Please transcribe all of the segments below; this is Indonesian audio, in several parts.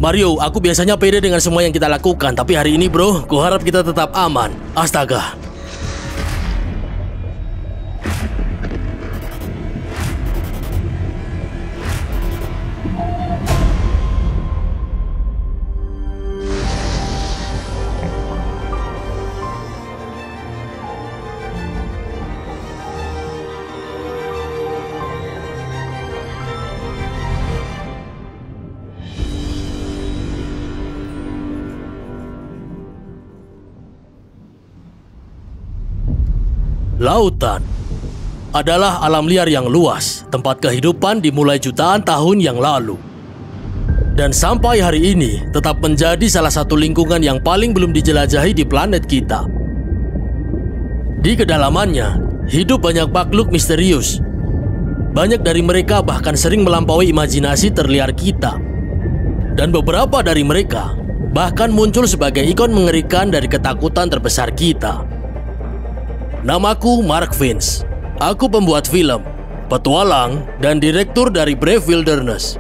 Mario, aku biasanya pede dengan semua yang kita lakukan, tapi hari ini bro, kuharap kita tetap aman. Astaga. Lautan adalah alam liar yang luas, tempat kehidupan dimulai jutaan tahun yang lalu. Dan sampai hari ini tetap menjadi salah satu lingkungan yang paling belum dijelajahi di planet kita. Di kedalamannya, hidup banyak makhluk misterius. Banyak dari mereka bahkan sering melampaui imajinasi terliar kita. Dan beberapa dari mereka bahkan muncul sebagai ikon mengerikan dari ketakutan terbesar kita. Namaku Mark Vince. Aku pembuat film, petualang, dan direktur dari Brave Wilderness.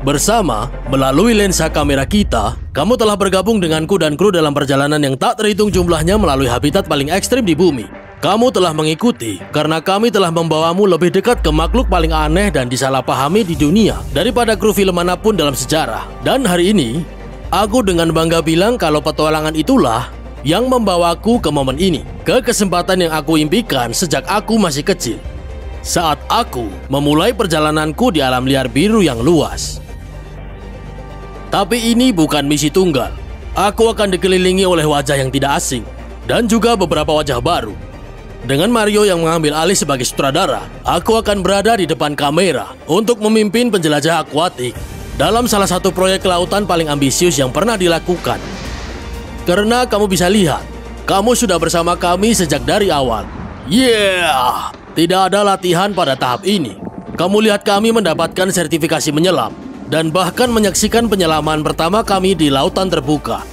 Bersama, melalui lensa kamera kita, kamu telah bergabung denganku dan kru dalam perjalanan yang tak terhitung jumlahnya melalui habitat paling ekstrim di bumi. Kamu telah mengikuti karena kami telah membawamu lebih dekat ke makhluk paling aneh dan disalahpahami di dunia daripada kru film manapun dalam sejarah. Dan hari ini, aku dengan bangga bilang kalau petualangan itulah yang membawaku ke momen ini, ke kesempatan yang aku impikan sejak aku masih kecil. Saat aku memulai perjalananku di alam liar biru yang luas. Tapi ini bukan misi tunggal. Aku akan dikelilingi oleh wajah yang tidak asing, dan juga beberapa wajah baru. Dengan Mario yang mengambil alih sebagai sutradara, aku akan berada di depan kamera untuk memimpin penjelajah akuatik dalam salah satu proyek kelautan paling ambisius yang pernah dilakukan. Karena kamu bisa lihat, kamu sudah bersama kami sejak dari awal. Yeah! Tidak ada latihan pada tahap ini. Kamu lihat kami mendapatkan sertifikasi menyelam, dan bahkan menyaksikan penyelaman pertama kami di lautan terbuka.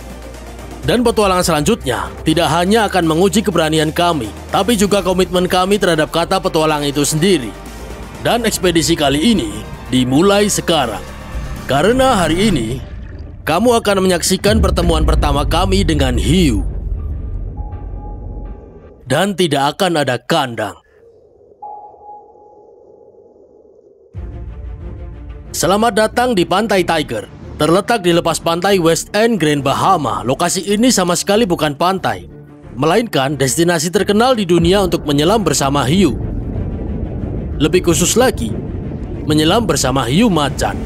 Dan petualangan selanjutnya tidak hanya akan menguji keberanian kami, tapi juga komitmen kami terhadap kata petualang itu sendiri. Dan ekspedisi kali ini dimulai sekarang. Karena hari ini, kamu akan menyaksikan pertemuan pertama kami dengan hiu. Dan tidak akan ada kandang. Selamat datang di Pantai Tiger. Terletak di lepas pantai West End, Grand Bahama. Lokasi ini sama sekali bukan pantai, melainkan destinasi terkenal di dunia untuk menyelam bersama hiu. Lebih khusus lagi, menyelam bersama hiu macan.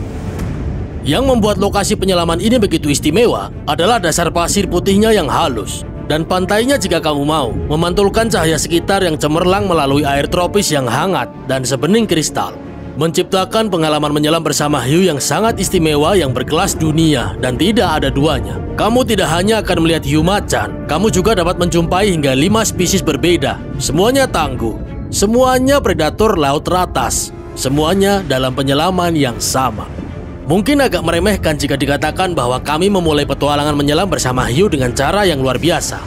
Yang membuat lokasi penyelaman ini begitu istimewa adalah dasar pasir putihnya yang halus. Dan pantainya jika kamu mau, memantulkan cahaya sekitar yang cemerlang melalui air tropis yang hangat dan sebening kristal. Menciptakan pengalaman menyelam bersama hiu yang sangat istimewa yang berkelas dunia dan tidak ada duanya. Kamu tidak hanya akan melihat hiu macan, kamu juga dapat menjumpai hingga 5 spesies berbeda. Semuanya tangguh, semuanya predator laut teratas, semuanya dalam penyelaman yang sama. Mungkin agak meremehkan jika dikatakan bahwa kami memulai petualangan menyelam bersama hiu dengan cara yang luar biasa.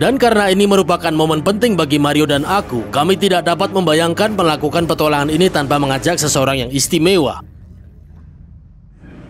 Dan karena ini merupakan momen penting bagi Mario dan aku, kami tidak dapat membayangkan melakukan petualangan ini tanpa mengajak seseorang yang istimewa.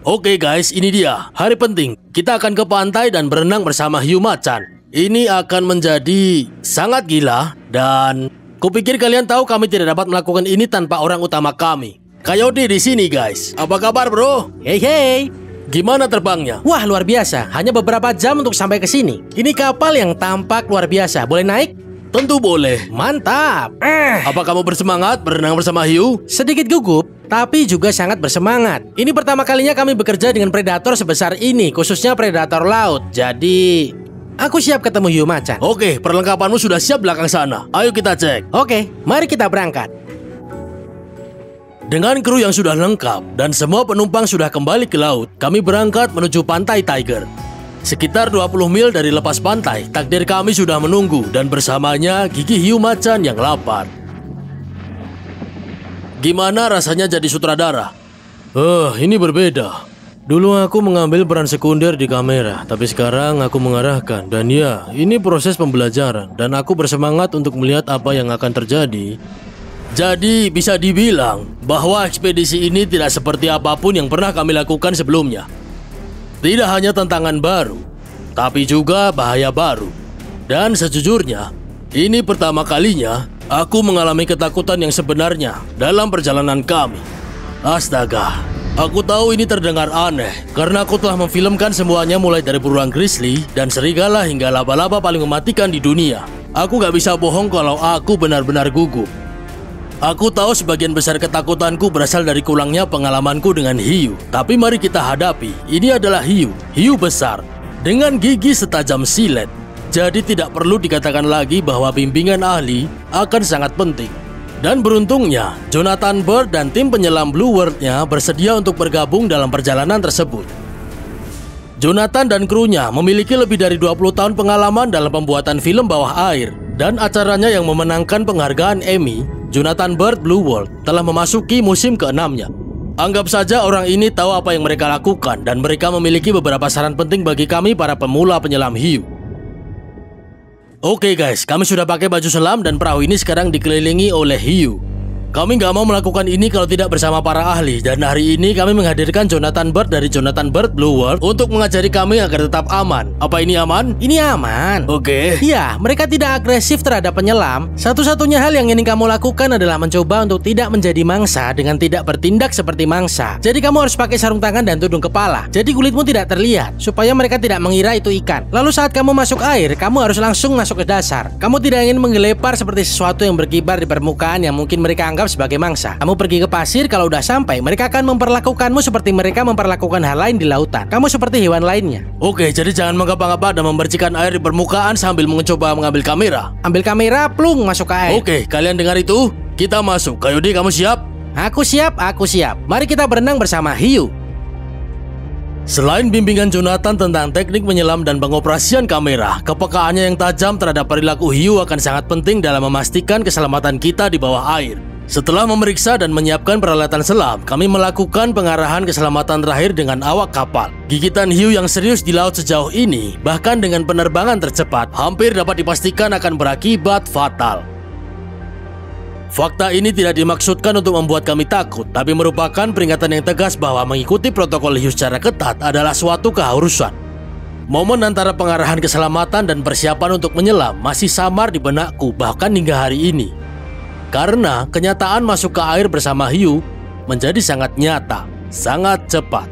Oke guys, ini dia, hari penting. Kita akan ke pantai dan berenang bersama hiu macan. Ini akan menjadi sangat gila dan kupikir kalian tahu kami tidak dapat melakukan ini tanpa orang utama kami. Coyote di sini guys. Apa kabar bro? Hey hey. Gimana terbangnya? Wah luar biasa. Hanya beberapa jam untuk sampai ke sini. Ini kapal yang tampak luar biasa. Boleh naik? Tentu boleh. Mantap. Apa kamu bersemangat berenang bersama hiu? Sedikit gugup, tapi juga sangat bersemangat. Ini pertama kalinya kami bekerja dengan predator sebesar ini, khususnya predator laut. Jadi, aku siap ketemu hiu macan. Oke, perlengkapanmu sudah siap belakang sana. Ayo kita cek. Oke, mari kita berangkat. Dengan kru yang sudah lengkap dan semua penumpang sudah kembali ke laut, kami berangkat menuju Pantai Tiger. Sekitar 20 mil dari lepas pantai, takdir kami sudah menunggu dan bersamanya gigi hiu macan yang lapar. Gimana rasanya jadi sutradara? Ini berbeda. Dulu aku mengambil peran sekunder di kamera, tapi sekarang aku mengarahkan. Dan ya, ini proses pembelajaran dan aku bersemangat untuk melihat apa yang akan terjadi. Jadi bisa dibilang bahwa ekspedisi ini tidak seperti apapun yang pernah kami lakukan sebelumnya. Tidak hanya tantangan baru, tapi juga bahaya baru. Dan sejujurnya, ini pertama kalinya aku mengalami ketakutan yang sebenarnya dalam perjalanan kami. Astaga, aku tahu ini terdengar aneh karena aku telah memfilmkan semuanya mulai dari beruang grizzly dan serigala hingga laba-laba paling mematikan di dunia. Aku gak bisa bohong kalau aku benar-benar gugup. Aku tahu sebagian besar ketakutanku berasal dari kurangnya pengalamanku dengan hiu. Tapi mari kita hadapi, ini adalah hiu besar dengan gigi setajam silet. Jadi tidak perlu dikatakan lagi bahwa bimbingan ahli akan sangat penting. Dan beruntungnya, Jonathan Bird dan tim penyelam Blue World-nya bersedia untuk bergabung dalam perjalanan tersebut. Jonathan dan krunya memiliki lebih dari 20 tahun pengalaman dalam pembuatan film bawah air. Dan acaranya yang memenangkan penghargaan Emmy, Jonathan Bird Blue World, telah memasuki musim ke-6-nya. Anggap saja orang ini tahu apa yang mereka lakukan dan mereka memiliki beberapa saran penting bagi kami para pemula penyelam hiu. Oke guys, kami sudah pakai baju selam dan perahu ini sekarang dikelilingi oleh hiu. Kami nggak mau melakukan ini kalau tidak bersama para ahli. Dan hari ini kami menghadirkan Jonathan Bird dari Jonathan Bird Blue World untuk mengajari kami agar tetap aman. Apa ini aman? Ini aman. Oke. Ya, mereka tidak agresif terhadap penyelam. Satu-satunya hal yang ingin kamu lakukan adalah mencoba untuk tidak menjadi mangsa dengan tidak bertindak seperti mangsa. Jadi kamu harus pakai sarung tangan dan tudung kepala. Jadi kulitmu tidak terlihat, supaya mereka tidak mengira itu ikan. Lalu saat kamu masuk air, kamu harus langsung masuk ke dasar. Kamu tidak ingin menggelepar seperti sesuatu yang berkibar di permukaan yang mungkin mereka anggap sebagai mangsa. Kamu pergi ke pasir, kalau udah sampai, mereka akan memperlakukanmu seperti mereka memperlakukan hal lain di lautan. Kamu seperti hewan lainnya. Oke, jadi jangan menggapa-gapa dan membersihkan air di permukaan sambil mencoba mengambil kamera. Ambil kamera, plung, masuk ke air. Oke, kalian dengar itu? Kita masuk. Coyote, kamu siap? Aku siap, aku siap. Mari kita berenang bersama hiu. Selain bimbingan Jonathan tentang teknik menyelam dan pengoperasian kamera, kepekaannya yang tajam terhadap perilaku hiu akan sangat penting dalam memastikan keselamatan kita di bawah air. Setelah memeriksa dan menyiapkan peralatan selam, kami melakukan pengarahan keselamatan terakhir dengan awak kapal. Gigitan hiu yang serius di laut sejauh ini, bahkan dengan penerbangan tercepat, hampir dapat dipastikan akan berakibat fatal. Fakta ini tidak dimaksudkan untuk membuat kami takut, tapi merupakan peringatan yang tegas bahwa mengikuti protokol hiu secara ketat adalah suatu keharusan. Momen antara pengarahan keselamatan dan persiapan untuk menyelam masih samar di benakku bahkan hingga hari ini. Karena kenyataan masuk ke air bersama hiu menjadi sangat nyata, sangat cepat.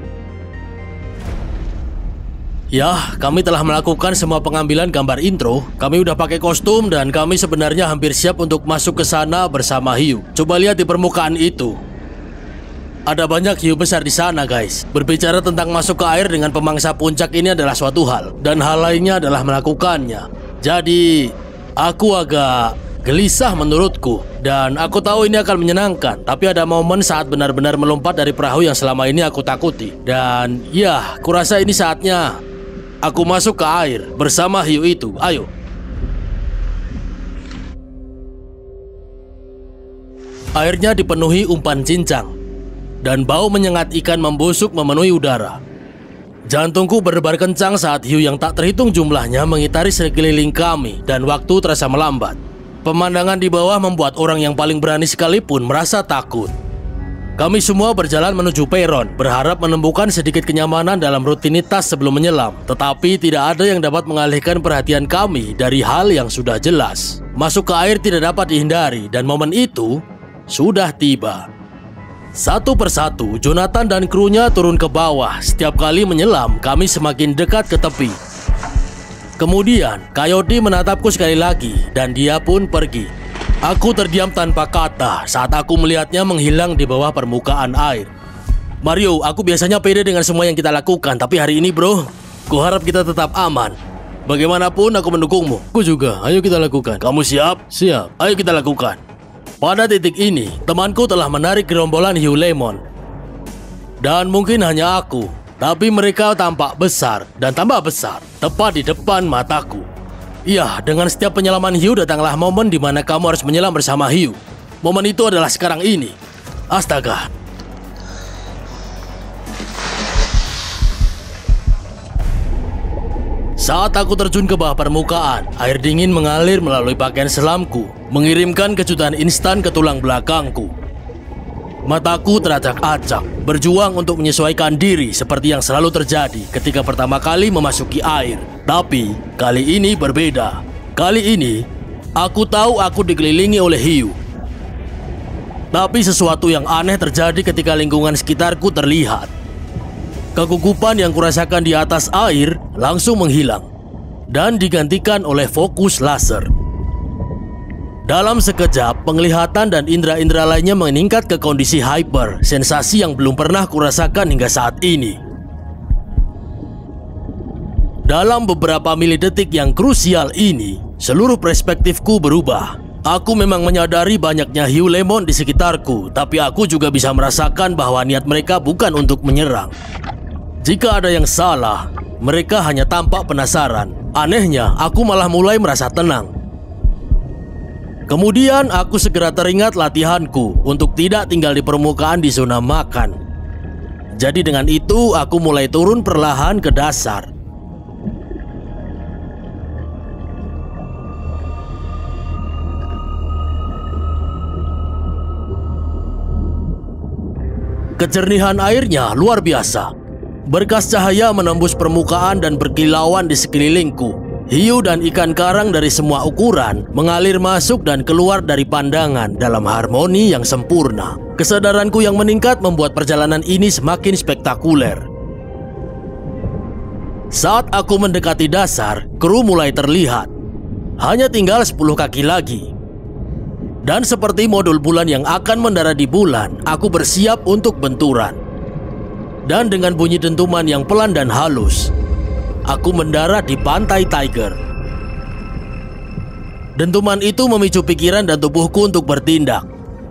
Ya, kami telah melakukan semua pengambilan gambar intro. Kami udah pakai kostum dan kami sebenarnya hampir siap untuk masuk ke sana bersama hiu. Coba lihat di permukaan itu. Ada banyak hiu besar di sana, guys. Berbicara tentang masuk ke air dengan pemangsa puncak ini adalah suatu hal, dan hal lainnya adalah melakukannya. Jadi, aku agak gelisah menurutku, dan aku tahu ini akan menyenangkan. Tapi ada momen saat benar-benar melompat dari perahu yang selama ini aku takuti. Dan ya, kurasa ini saatnya aku masuk ke air bersama hiu itu. Ayo. Airnya dipenuhi umpan cincang, dan bau menyengat ikan membusuk memenuhi udara. Jantungku berdebar kencang saat hiu yang tak terhitung jumlahnya mengitari sekeliling kami, dan waktu terasa melambat. Pemandangan di bawah membuat orang yang paling berani sekalipun merasa takut. Kami semua berjalan menuju peron, berharap menemukan sedikit kenyamanan dalam rutinitas sebelum menyelam. Tetapi tidak ada yang dapat mengalihkan perhatian kami dari hal yang sudah jelas. Masuk ke air tidak dapat dihindari, dan momen itu sudah tiba. Satu persatu, Jonathan dan krunya turun ke bawah. Setiap kali menyelam, kami semakin dekat ke tepi. Kemudian, Coyote menatapku sekali lagi, dan dia pun pergi. Aku terdiam tanpa kata saat aku melihatnya menghilang di bawah permukaan air. Mario, aku biasanya pede dengan semua yang kita lakukan, tapi hari ini bro, kuharap kita tetap aman. Bagaimanapun aku mendukungmu. Aku juga, ayo kita lakukan. Kamu siap? Siap, ayo kita lakukan. Pada titik ini, temanku telah menarik gerombolan hiu lemon. Dan mungkin hanya aku, tapi mereka tampak besar dan tambah besar, tepat di depan mataku. Iya, dengan setiap penyelaman hiu datanglah momen di mana kamu harus menyelam bersama hiu. Momen itu adalah sekarang ini. Astaga. Saat aku terjun ke bawah permukaan, air dingin mengalir melalui pakaian selamku, mengirimkan kejutan instan ke tulang belakangku. Mataku teracak-acak, berjuang untuk menyesuaikan diri seperti yang selalu terjadi ketika pertama kali memasuki air. Tapi, kali ini berbeda. Kali ini, aku tahu aku dikelilingi oleh hiu. Tapi sesuatu yang aneh terjadi ketika lingkungan sekitarku terlihat. Kegugupan yang kurasakan di atas air langsung menghilang dan digantikan oleh fokus laser. Dalam sekejap, penglihatan dan indera-indera lainnya meningkat ke kondisi hyper, sensasi yang belum pernah kurasakan hingga saat ini. Dalam beberapa milidetik yang krusial ini, seluruh perspektifku berubah. Aku memang menyadari banyaknya hiu lemon di sekitarku, tapi aku juga bisa merasakan bahwa niat mereka bukan untuk menyerang. Jika ada yang salah, mereka hanya tampak penasaran. Anehnya, aku malah mulai merasa tenang. Kemudian aku segera teringat latihanku untuk tidak tinggal di permukaan di zona makan. Jadi dengan itu aku mulai turun perlahan ke dasar. Kejernihan airnya luar biasa. Berkas cahaya menembus permukaan dan berkilauan di sekelilingku. Hiu dan ikan karang dari semua ukuran mengalir masuk dan keluar dari pandangan dalam harmoni yang sempurna. Kesadaranku yang meningkat membuat perjalanan ini semakin spektakuler. Saat aku mendekati dasar, kru mulai terlihat. Hanya tinggal 10 kaki lagi. Dan seperti modul bulan yang akan mendarat di bulan, aku bersiap untuk benturan. Dan dengan bunyi dentuman yang pelan dan halus, aku mendarat di pantai Tiger. Dentuman itu memicu pikiran dan tubuhku untuk bertindak.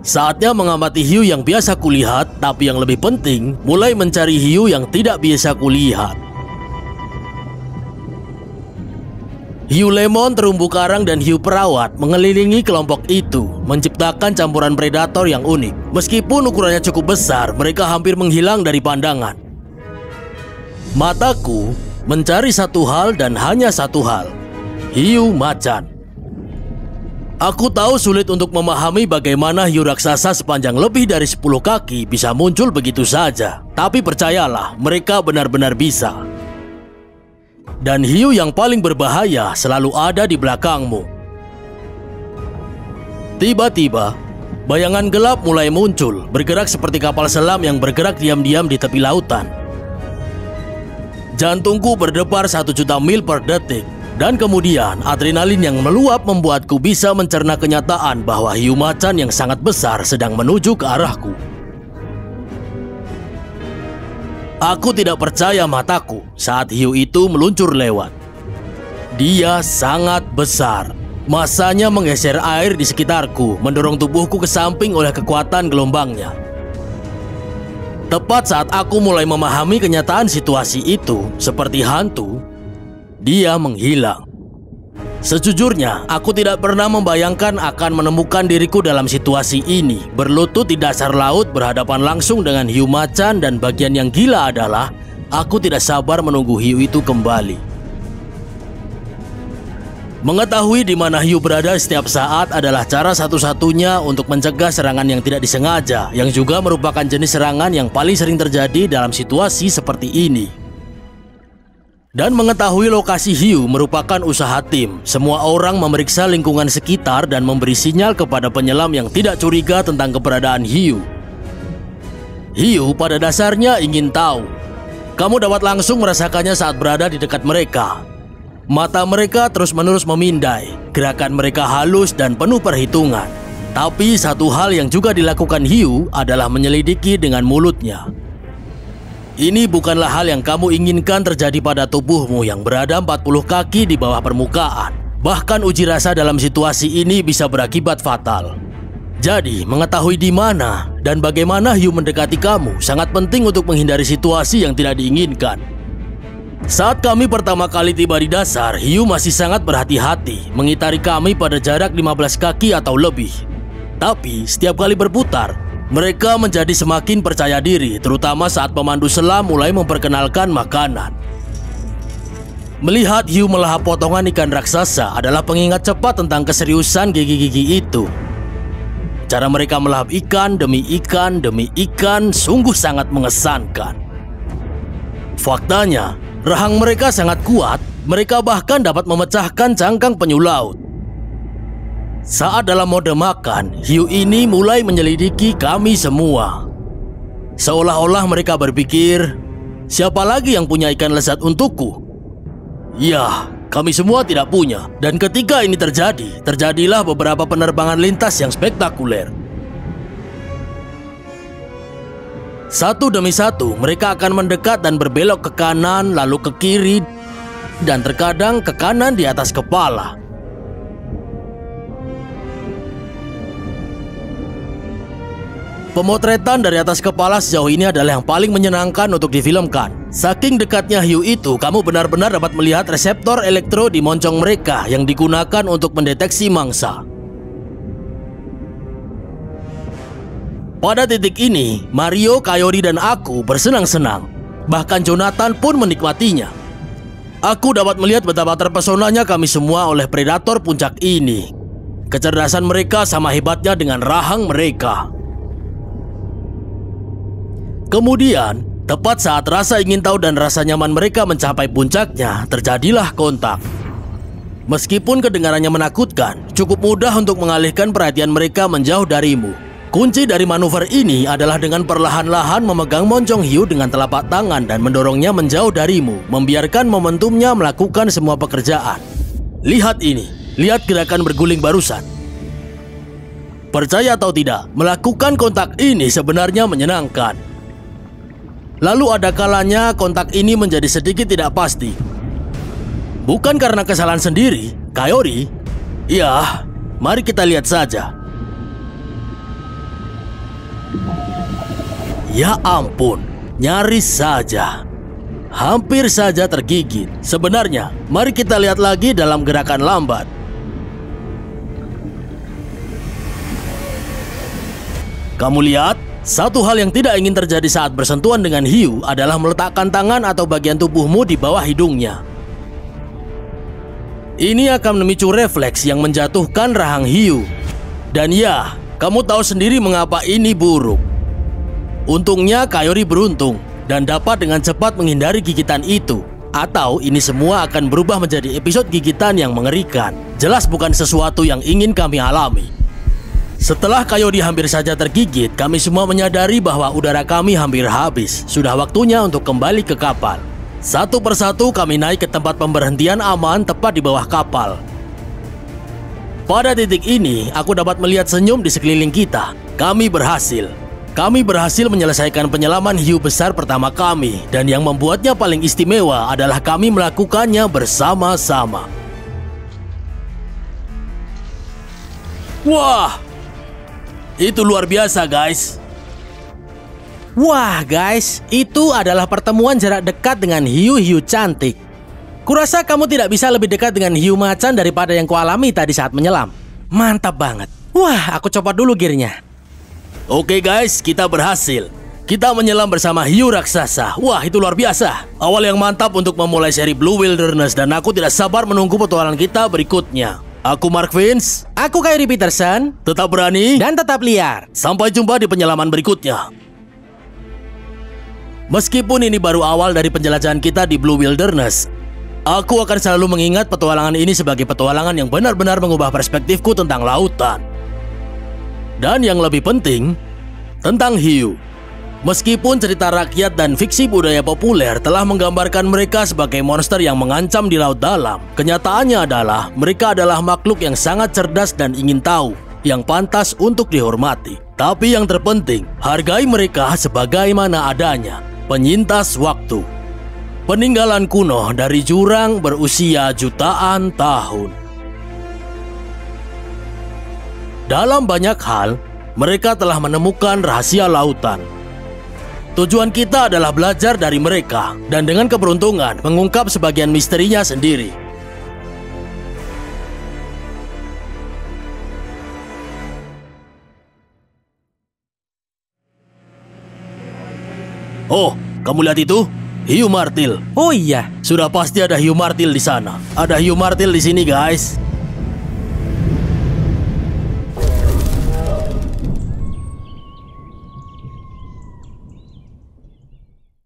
Saatnya mengamati hiu yang biasa kulihat, tapi yang lebih penting, mulai mencari hiu yang tidak biasa kulihat. Hiu lemon, terumbu karang, dan hiu perawat mengelilingi kelompok itu, menciptakan campuran predator yang unik. Meskipun ukurannya cukup besar, mereka hampir menghilang dari pandangan. Mataku mencari satu hal dan hanya satu hal, hiu macan. Aku tahu sulit untuk memahami bagaimana hiu raksasa sepanjang lebih dari 10 kaki bisa muncul begitu saja. Tapi percayalah, mereka benar-benar bisa. Dan hiu yang paling berbahaya selalu ada di belakangmu. Tiba-tiba, bayangan gelap mulai muncul, bergerak seperti kapal selam yang bergerak diam-diam di tepi lautan. Jantungku berdebar 1 juta mil per detik. Dan kemudian adrenalin yang meluap membuatku bisa mencerna kenyataan bahwa hiu macan yang sangat besar sedang menuju ke arahku. Aku tidak percaya mataku saat hiu itu meluncur lewat. Dia sangat besar. Masanya menggeser air di sekitarku, mendorong tubuhku ke samping oleh kekuatan gelombangnya. Tepat saat aku mulai memahami kenyataan situasi itu, seperti hantu, dia menghilang. Sejujurnya, aku tidak pernah membayangkan akan menemukan diriku dalam situasi ini, berlutut di dasar laut berhadapan langsung dengan hiu macan, dan bagian yang gila adalah aku tidak sabar menunggu hiu itu kembali. Mengetahui di mana hiu berada setiap saat adalah cara satu-satunya untuk mencegah serangan yang tidak disengaja, yang juga merupakan jenis serangan yang paling sering terjadi dalam situasi seperti ini. Dan mengetahui lokasi hiu merupakan usaha tim. Semua orang memeriksa lingkungan sekitar dan memberi sinyal kepada penyelam yang tidak curiga tentang keberadaan hiu. Hiu pada dasarnya ingin tahu. Kamu dapat langsung merasakannya saat berada di dekat mereka. Mata mereka terus-menerus memindai. Gerakan mereka halus dan penuh perhitungan. Tapi satu hal yang juga dilakukan hiu adalah menyelidiki dengan mulutnya. Ini bukanlah hal yang kamu inginkan terjadi pada tubuhmu yang berada 40 kaki di bawah permukaan. Bahkan uji rasa dalam situasi ini bisa berakibat fatal. Jadi, mengetahui di mana dan bagaimana hiu mendekati kamu sangat penting untuk menghindari situasi yang tidak diinginkan. Saat kami pertama kali tiba di dasar, hiu masih sangat berhati-hati mengitari kami pada jarak 15 kaki atau lebih. Tapi, setiap kali berputar, mereka menjadi semakin percaya diri, terutama saat pemandu selam mulai memperkenalkan makanan. Melihat hiu melahap potongan ikan raksasa adalah pengingat cepat tentang keseriusan gigi-gigi itu. Cara mereka melahap ikan demi ikan sungguh sangat mengesankan. Faktanya, rahang mereka sangat kuat. Mereka bahkan dapat memecahkan cangkang penyu laut. Saat dalam mode makan, hiu ini mulai menyelidiki kami semua. Seolah-olah mereka berpikir, siapa lagi yang punya ikan lezat untukku? Ya, kami semua tidak punya. Dan ketika ini terjadi, terjadilah beberapa penerbangan lintas yang spektakuler. Satu demi satu, mereka akan mendekat dan berbelok ke kanan, lalu ke kiri, dan terkadang ke kanan di atas kepala. Pemotretan dari atas kepala sejauh ini adalah yang paling menyenangkan untuk difilmkan. Saking dekatnya hiu itu, kamu benar-benar dapat melihat reseptor elektro di moncong mereka yang digunakan untuk mendeteksi mangsa. Pada titik ini, Mario, Kaori, dan aku bersenang-senang. Bahkan Jonathan pun menikmatinya. Aku dapat melihat betapa terpesonanya kami semua oleh predator puncak ini. Kecerdasan mereka sama hebatnya dengan rahang mereka. Kemudian, tepat saat rasa ingin tahu dan rasa nyaman mereka mencapai puncaknya, terjadilah kontak. Meskipun kedengarannya menakutkan, cukup mudah untuk mengalihkan perhatian mereka menjauh darimu. Kunci dari manuver ini adalah dengan perlahan-lahan memegang moncong hiu dengan telapak tangan dan mendorongnya menjauh darimu, membiarkan momentumnya melakukan semua pekerjaan. Lihat ini, lihat gerakan berguling barusan. Percaya atau tidak, melakukan kontak ini sebenarnya menyenangkan. Lalu ada kalanya kontak ini menjadi sedikit tidak pasti. Bukan karena kesalahan sendiri, Kaori. Ya, mari kita lihat saja. Ya ampun, nyaris saja. Hampir saja tergigit. Sebenarnya, mari kita lihat lagi dalam gerakan lambat. Kamu lihat? Satu hal yang tidak ingin terjadi saat bersentuhan dengan hiu adalah meletakkan tangan atau bagian tubuhmu di bawah hidungnya. Ini akan memicu refleks yang menjatuhkan rahang hiu. Dan ya, kamu tahu sendiri mengapa ini buruk. Untungnya Kaori beruntung dan dapat dengan cepat menghindari gigitan itu. Atau ini semua akan berubah menjadi episode gigitan yang mengerikan. Jelas bukan sesuatu yang ingin kami alami. Setelah Kaori hampir saja tergigit, kami semua menyadari bahwa udara kami hampir habis. Sudah waktunya untuk kembali ke kapal. Satu persatu kami naik ke tempat pemberhentian aman tepat di bawah kapal. Pada titik ini, aku dapat melihat senyum di sekeliling kita. Kami berhasil. Kami berhasil menyelesaikan penyelaman hiu besar pertama kami. Dan yang membuatnya paling istimewa adalah kami melakukannya bersama-sama. Wah! Itu luar biasa, guys. Wah, guys, itu adalah pertemuan jarak dekat dengan hiu-hiu cantik. Kurasa kamu tidak bisa lebih dekat dengan hiu macan daripada yang kualami tadi saat menyelam. Mantap banget. Wah, aku copot dulu gearnya. Oke, guys, kita berhasil. Kita menyelam bersama hiu raksasa. Wah, itu luar biasa. Awal yang mantap untuk memulai seri Blue Wilderness dan aku tidak sabar menunggu petualangan kita berikutnya. Aku Mark Vince. Aku Kairi Peterson. Tetap berani dan tetap liar. Sampai jumpa di penyelaman berikutnya. Meskipun ini baru awal dari penjelajahan kita di Blue Wilderness, aku akan selalu mengingat petualangan ini sebagai petualangan yang benar-benar mengubah perspektifku tentang lautan. Dan yang lebih penting, tentang hiu. Meskipun cerita rakyat dan fiksi budaya populer telah menggambarkan mereka sebagai monster yang mengancam di laut dalam, kenyataannya adalah mereka adalah makhluk yang sangat cerdas dan ingin tahu, yang pantas untuk dihormati. Tapi yang terpenting, hargai mereka sebagaimana adanya, penyintas waktu. Peninggalan kuno dari jurang berusia jutaan tahun. Dalam banyak hal, mereka telah menemukan rahasia lautan. Tujuan kita adalah belajar dari mereka dan dengan keberuntungan mengungkap sebagian misterinya sendiri. Oh, kamu lihat itu? Hiu martil. Oh iya, Sudah pasti ada hiu martil di sana. Ada hiu martil di sini, guys.